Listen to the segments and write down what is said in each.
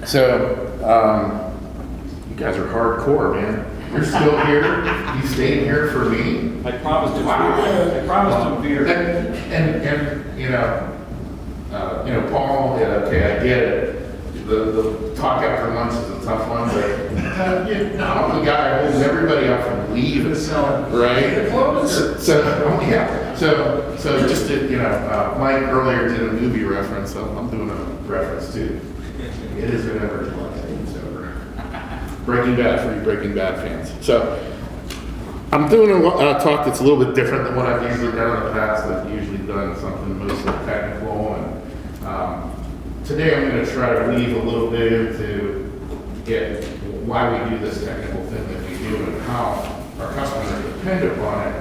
So, you guys are hardcore, man. You're still here. You stayed here for me. I promised him beer. I promised him beer. And Paul. Okay, I get it. The talk after lunch is a tough one, but I'm the guy holding everybody up from leaving, right? So just to, Mike earlier did a movie reference, so I'm doing a reference too. It is never Breaking Bad for you Breaking Bad fans. So I'm doing a talk that's a little bit different than what I've usually done in the past. I've usually done something mostly technical, and today I'm going to try to weave a little bit into why we do this technical thing that we do and how our customers depend upon it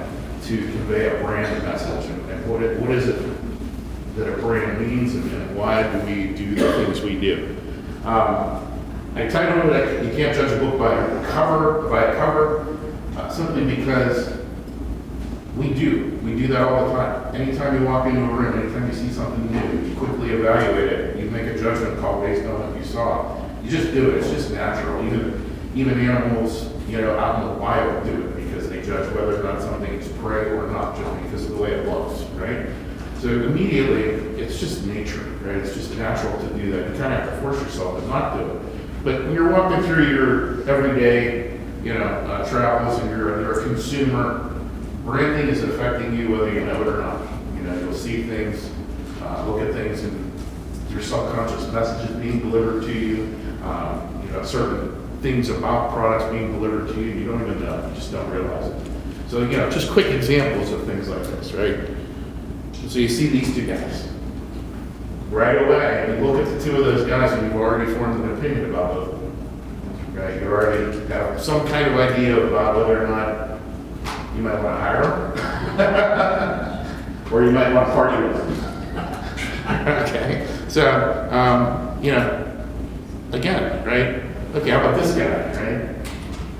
to convey a brand message and what is it that a brand means and why do we do the things we do. I titled it, you can't judge a book by a cover, simply because we do that all the time. Anytime you walk into a room, anytime you see something new, you quickly evaluate it, you make a judgment call based on what you saw. You just do it, it's just natural. Even animals, out in the wild do it because they judge whether or not something is prey or not just because of the way it looks, right? So immediately, it's just nature, right? It's just natural to do that. You kind of have to force yourself to not do it. But when you're walking through your everyday, travels and you're a consumer, branding is affecting you whether you know it or not. You'll see things, look at things, and your subconscious messages being delivered to you. Certain things about products being delivered to you, you don't even know, you just don't realize it. So, just quick examples of things like this, right? So you see these two guys. Right away, you look at the two of those guys and you've already formed an opinion about both of them. Right? You already have some kind of idea about whether or not you might want to hire them or you might want to party with them. Okay, so, again, right? Okay, how about this guy, right?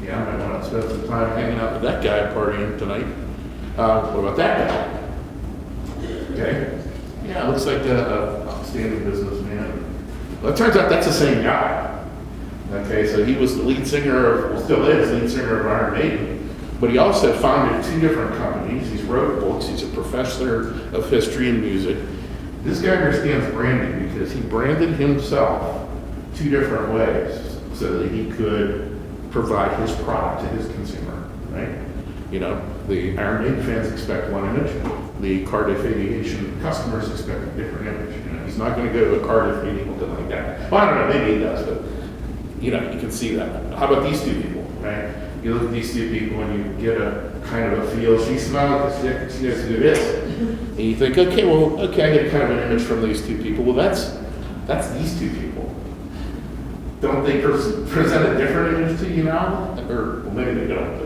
Yeah, I might want to spend some time hanging out with that guy partying tonight. What about that guy? Okay. Yeah, looks like an outstanding businessman. Well, it turns out that's the same guy. Okay, so he was the lead singer, still is lead singer of Iron Maiden, but he also founded two different companies. He's wrote books. He's a professor of history and music. This guy understands branding because he branded himself two different ways so that he could provide his product to his consumer, right? The Iron Maiden fans expect one image. The Cardiff Aviation customers expect a different image. He's not going to go to a Cardiff meeting or something like that. Well, I don't know, maybe he does, but you can see that. How about these two people, right? You look at these two people and you get a kind of a feel. She smiles because she knows who it is. And you think, I get kind of an image from these two people. Well, that's these two people. Don't they present a different image to you now? Or well, maybe they don't,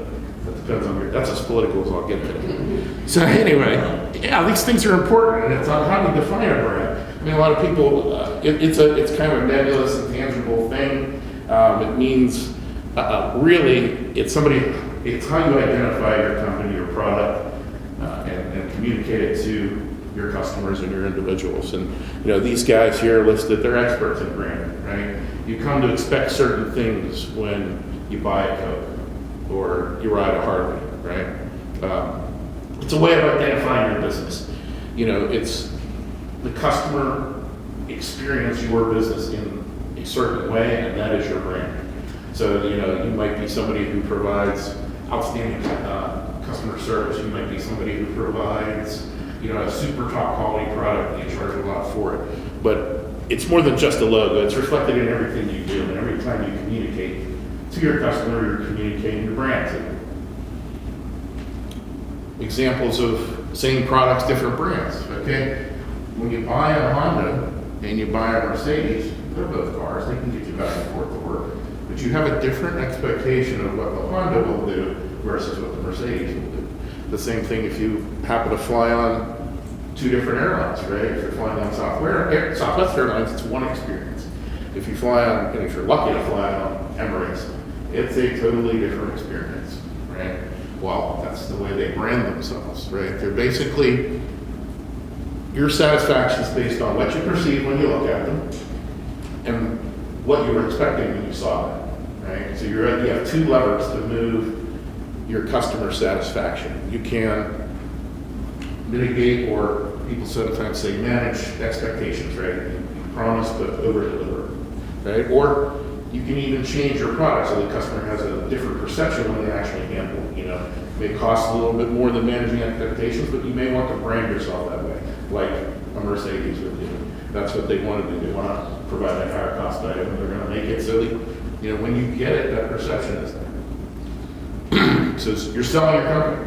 but that depends on that's as political as I'll get to. So anyway, these things are important, and it's on how to define a brand. I mean, a lot of people, it's kind of a nebulous and tangible thing. It means really, it's how you identify your company, your product, and communicate it to your customers and your individuals. And these guys here listed, they're experts in branding, right? You come to expect certain things when you buy a Coke or you ride a Harley, right? It's a way of identifying your business. It's the customer experience your business in a certain way, and that is your brand. So, you might be somebody who provides outstanding customer service. You might be somebody who provides, a super top quality product and you charge a lot for it. But it's more than just a logo. It's reflected in everything you do, and every time you communicate to your customer, you're communicating your brand to them. Examples of same products, different brands, okay? When you buy a Honda and you buy a Mercedes, they're both cars, they can get you back and forth to work. But you have a different expectation of what the Honda will do versus what the Mercedes will do. The same thing if you happen to fly on two different airlines, right? If you're flying on Southwest Airlines, it's one experience. If you fly on, and if you're lucky to fly on Emirates, it's a totally different experience, right? Well, that's the way they brand themselves, right? They're basically, your satisfaction is based on what you perceive when you look at them and what you were expecting when you saw that, right? So you have two levers to move your customer satisfaction. You can mitigate, or people sometimes say manage expectations, right? You promise but over-deliver, right? Or you can even change your product so the customer has a different perception when they actually handle it. It may cost a little bit more than managing expectations, but you may want to brand yourself that way, like a Mercedes would do. That's what they want to do. They want to provide a higher cost item. They're going to make it so that, when you get it, that perception is there. So you're selling your company,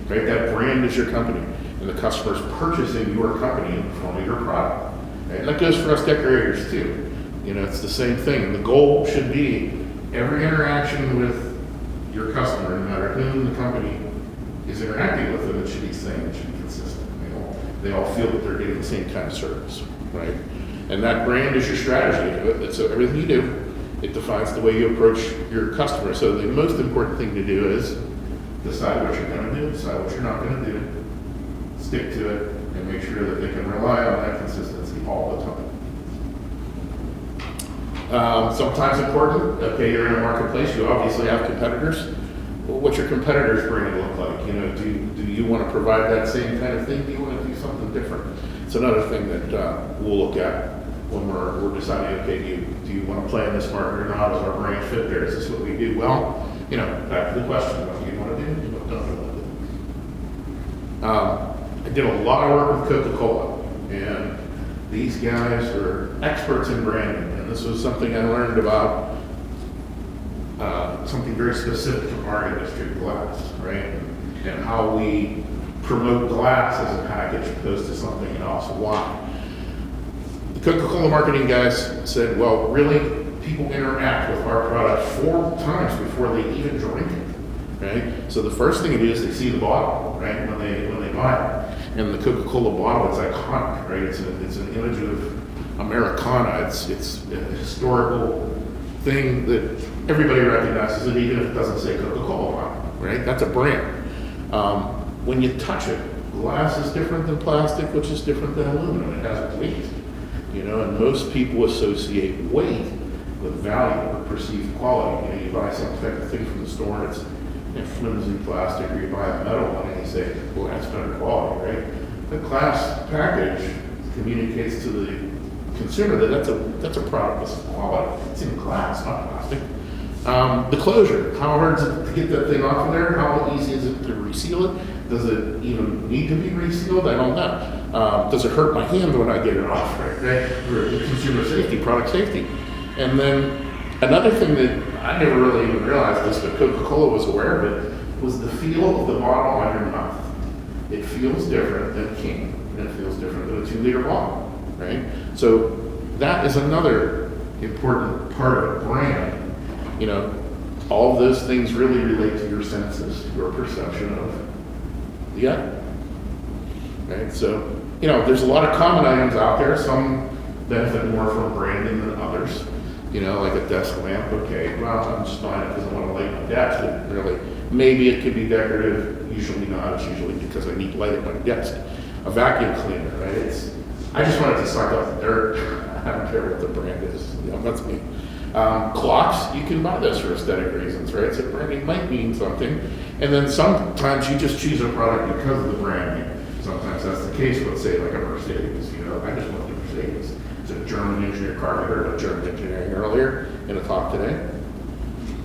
right? That brand is your company, and the customer's purchasing your company in the form of your product. Right? And that goes for us decorators too. It's the same thing. And the goal should be every interaction with your customer, no matter whom the company is interacting with them, it should be the same. It should be consistent. They all feel that they're getting the same kind of service, right? And that brand is your strategy. So everything you do, it defines the way you approach your customer. So the most important thing to do is decide what you're going to do, decide what you're not going to do, stick to it, and make sure that they can rely on that consistency all the time. Sometimes important, okay, you're in a marketplace, you obviously have competitors. Well, what's your competitors' brand look like? Do you want to provide that same kind of thing? Do you want to do something different? It's another thing that we'll look at when we're deciding, okay, do you want to play in this market or not? Does our brand fit there? Is this what we do? Well, back to the question, what do you want to do? What don't you want to do? I did a lot of work with Coca-Cola, and these guys are experts in branding, and this was something I learned about something very specific to our industry, glass, right? And how we promote glass as a package opposed to something else. Why? The Coca-Cola marketing guys said, well, really, people interact with our product 4 times before they even drink it, right? So the first thing they do is they see the bottle, right, when they buy it. And the Coca-Cola bottle is iconic, right? It's an image of Americana. It's a historical thing that everybody recognizes, and even if it doesn't say Coca-Cola on it, right? That's a brand. When you touch it, glass is different than plastic, which is different than aluminum. It has weight, and most people associate weight with value or perceived quality. You buy some type of thing from the store and it's flimsy plastic, or you buy a metal one and you say, well, that's better quality, right? The glass package communicates to the consumer that that's a product that's quality. It's in glass, not plastic. The closure, how hard is it to get that thing off of there? How easy is it to reseal it? Does it even need to be resealed? I don't know. Does it hurt my hand when I get it off, right? For consumer safety, product safety. And then another thing that I never really even realized this, but Coca-Cola was aware of it, was the feel of the bottle on your mouth. It feels different than King, and it feels different than a 2-liter bottle, right? So that is another important part of a brand. All of those things really relate to your senses, your perception of the item, right? So, there's a lot of common items out there. Some benefit more from branding than others. Like a desk lamp, okay, well, I'm just buying it because I want to light my desk. But really, maybe it could be decorative, usually not. It's usually because I need to light it my desk. A vacuum cleaner, right? I just wanted to suck up the dirt. I don't care what the brand is. That's me. Clocks, you can buy those for aesthetic reasons, right? So branding might mean something. And then sometimes you just choose a product because of the branding. Sometimes that's the case. Let's say like a Mercedes, I just want the Mercedes. It's a German engineer car. We heard about German engineering earlier in a talk today.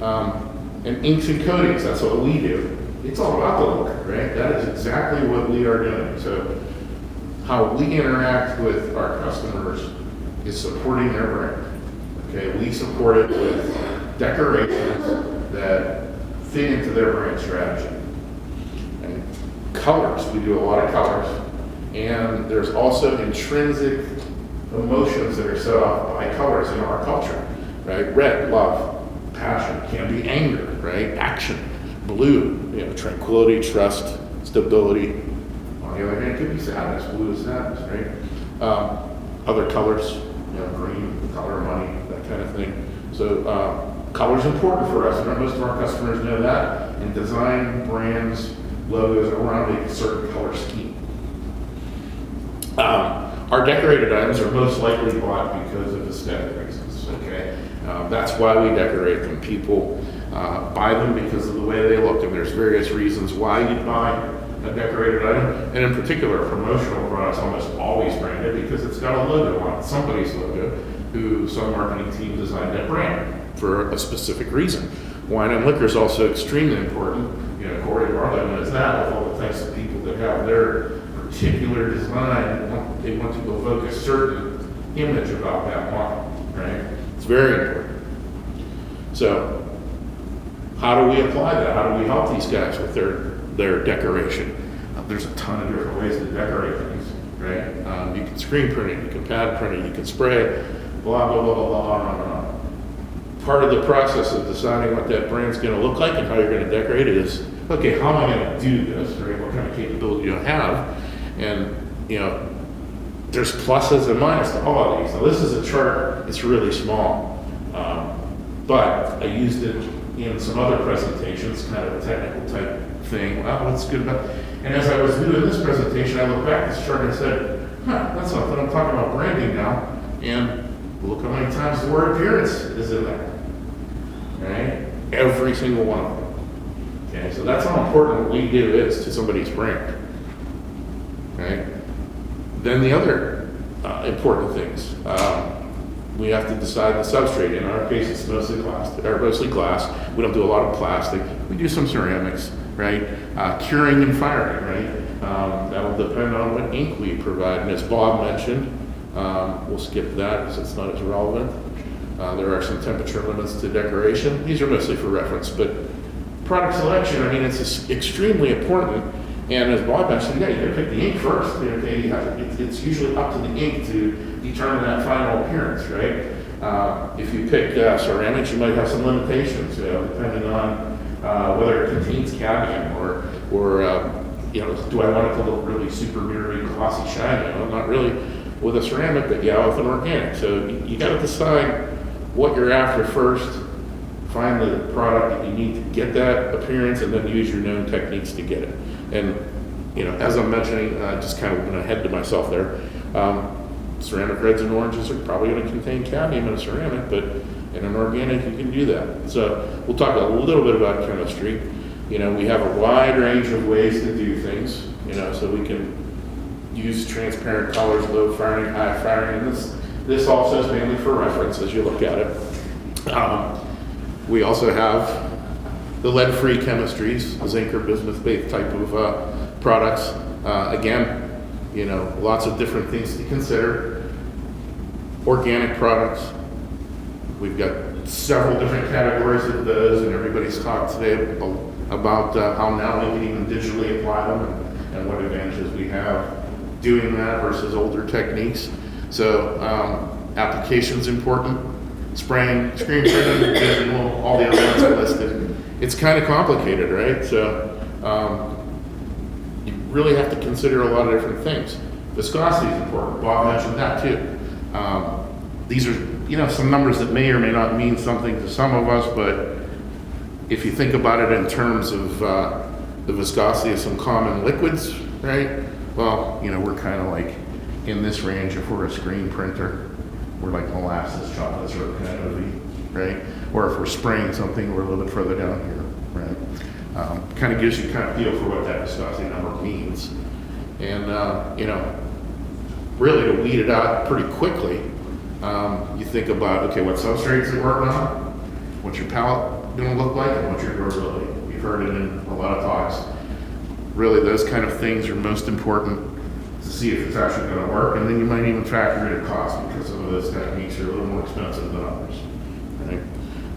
And inks and coatings, that's what we do. It's all about the look, right? That is exactly what we are doing. So how we interact with our customers is supporting their brand. Okay, we support it with decorations that fit into their brand strategy. And colors, we do a lot of colors. And there's also intrinsic emotions that are set off by colors in our culture, right? Red, love, passion, can be anger, right? Action, blue, tranquility, trust, stability. On the other hand, it could be sadness. Blue is sadness, right? Other colors, green, the color of money, that kind of thing. So color is important for us, and most of our customers know that, and design brands, logos around a certain color scheme. Our decorated items are most likely bought because of aesthetic reasons, okay? That's why we decorate them. People buy them because of the way they look, and there's various reasons why you buy a decorated item, and in particular, a promotional product's almost always branded because it's got a logo on it, somebody's logo, who some marketing team designed that brand for a specific reason. Wine and liquor is also extremely important. You know, Corey Barlow knows that with all the types of people that have their particular design, they want to evoke a certain image about that wine, right? It's very important. So, how do we apply that? How do we help these guys with their decoration? There's a ton of different ways to decorate things, right? You can screen print it, you can pad print it, you can spray it, blah, blah, blah, blah, blah, on and on. Part of the process of deciding what that brand's gonna look like and how you're gonna decorate it is, okay, how am I gonna do this, right? What kind of capability do I have? And, you know, there's pluses and minuses to all of these. Now, this is a chart, it's really small, but I used it in some other presentations, kind of a technical type thing. Well, what's good about, and as I was doing this presentation, I looked back at this chart and said, that's something, I'm talking about branding now, and look how many times the word appearance is in there, right? Every single one of them. Okay, so that's how important what we do is to somebody's brand, right? Then the other important things, we have to decide the substrate. In our case, it's mostly glass. We don't do a lot of plastic. We do some ceramics, right? Curing and firing, right? That'll depend on what ink we provide. And as Bob mentioned, we'll skip that because it's not as relevant. There are some temperature limits to decoration. These are mostly for reference, but product selection, I mean, it's extremely important. And as Bob mentioned, yeah, you gotta pick the ink first. Okay, it's usually up to the ink to determine that final appearance, right? If you pick ceramics, you might have some limitations, depending on whether it contains cadmium or you know, do I want it to look really super mirrory, glossy, shiny? Well, not really with a ceramic, but yeah, with an organic. So you got to decide what you're after first. Find the product that you need to get that appearance, and then use your known techniques to get it. And you know, as I'm mentioning, just kind of went ahead to myself there. Ceramic reds and oranges are probably going to contain cadmium in a ceramic, but in an organic, you can do that. So we'll talk a little bit about chemistry. You know, we have a wide range of ways to do things. You know, so we can use transparent colors, low firing, high firing, and this all says mainly for reference as you look at it. We also have the lead-free chemistries, the zinc or bismuth-based type of products. Again, you know, lots of different things to consider. Organic products, we've got several different categories of those, and everybody's talked today about how now we can even digitally apply them and what advantages we have doing that versus older techniques. So application's important. Spraying, screen printing, digital, all the other ones I listed. It's kind of complicated, right? So you really have to consider a lot of different things. Viscosity is important. Bob mentioned that too. These are, you know, some numbers that may or may not mean something to some of us, but if you think about it in terms of the viscosity of some common liquids, right? Well, you know, we're kind of like in this range if we're a screen printer. We're like molasses, chocolate syrup kind of, right? Or if we're spraying something, we're a little bit further down here, right? Kind of gives you kind of feel for what that viscosity number means. And, you know, really to weed it out pretty quickly, you think about, okay, what substrates are working on? What's your palette gonna look like? And what's your durability? We've heard it in a lot of talks. Really, those kind of things are most important to see if it's actually going to work, and then you might even factor in cost because some of those techniques are a little more expensive than others. Right?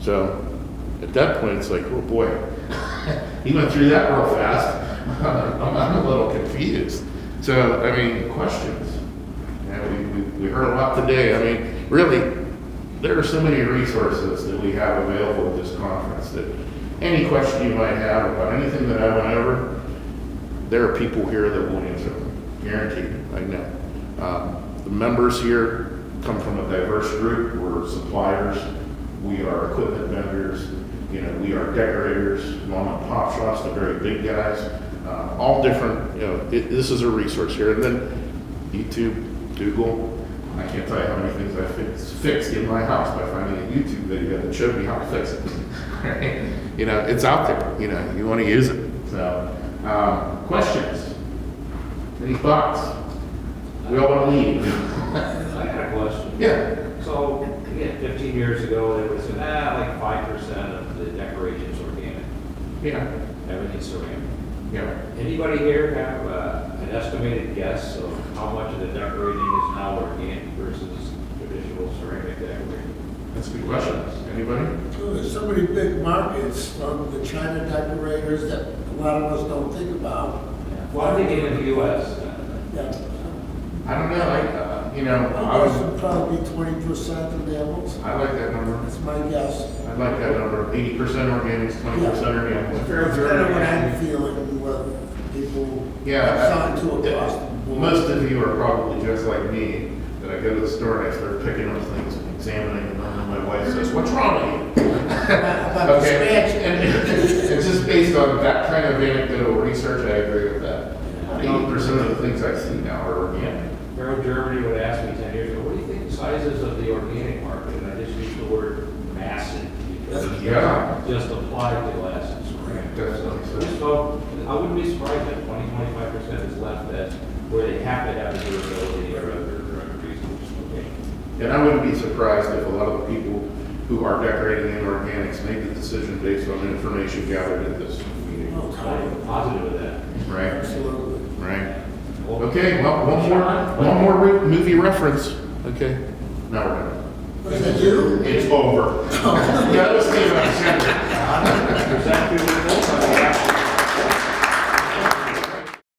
So at that point, it's like, oh boy, he went through that real fast. I'm a little confused. So I mean, questions. Yeah, we heard a lot today. I mean, really, there are so many resources that we have available at this conference that any question you might have about anything that I went over, there are people here that will answer them. Guaranteed, I know. The members here come from a diverse group. We're suppliers. We are equipment vendors. You know, we are decorators, mom and pop shops, the very big guys. All different, you know, this is a resource here. And then YouTube Google. I can't tell you how many things I fixed in my house by finding a YouTube video that showed me how to fix it. Right? You know, it's out there. You know, you want to use it. So, questions? Any thoughts? We all want to leave. I got a question. Yeah. So, again, 15 years ago, they would have said, like 5% of the decorations organic. Yeah. Everything's ceramic. Yeah. Anybody here have an estimated guess of how much of the decorating is now organic versus traditional ceramic decorating? That's a good question. Anybody? Well, there's so many big markets from the China decorators that a lot of us don't think about. Well, I'm thinking in the U.S. Yeah. I don't know. You know, I guess it'd probably be 20% of mammals. I like that number. That's my guess. I like that number. 80% organics, 20% organic. That's kind of what I'm feeling with people Yeah, have gone to across the board. Most of you are probably just like me, that I go to the store and I start picking up things and examining them, and my wife says, "What's wrong with you?" About the Okay, scratch. and it's just based on that kind of anecdotal research. I agree with that. 80% of the things I see now are organic. Harold Germany would ask me 10 years ago, what do you think the sizes of the organic market? And I just used the word massive because it Yeah. just applied to glass and ceramic. Definitely. So I wouldn't be surprised if 20-25% is left that where they have to have the durability or other reasons. Okay. And I wouldn't be surprised if a lot of the people who are decorating in organics made the decision based on the information gathered at this meeting. Oh, I'm positive of that. Right? Absolutely. Right. Okay, well, one more movie reference. Okay. Now we're done. Was that you? It's over. Yeah, let's see what I said. Is that too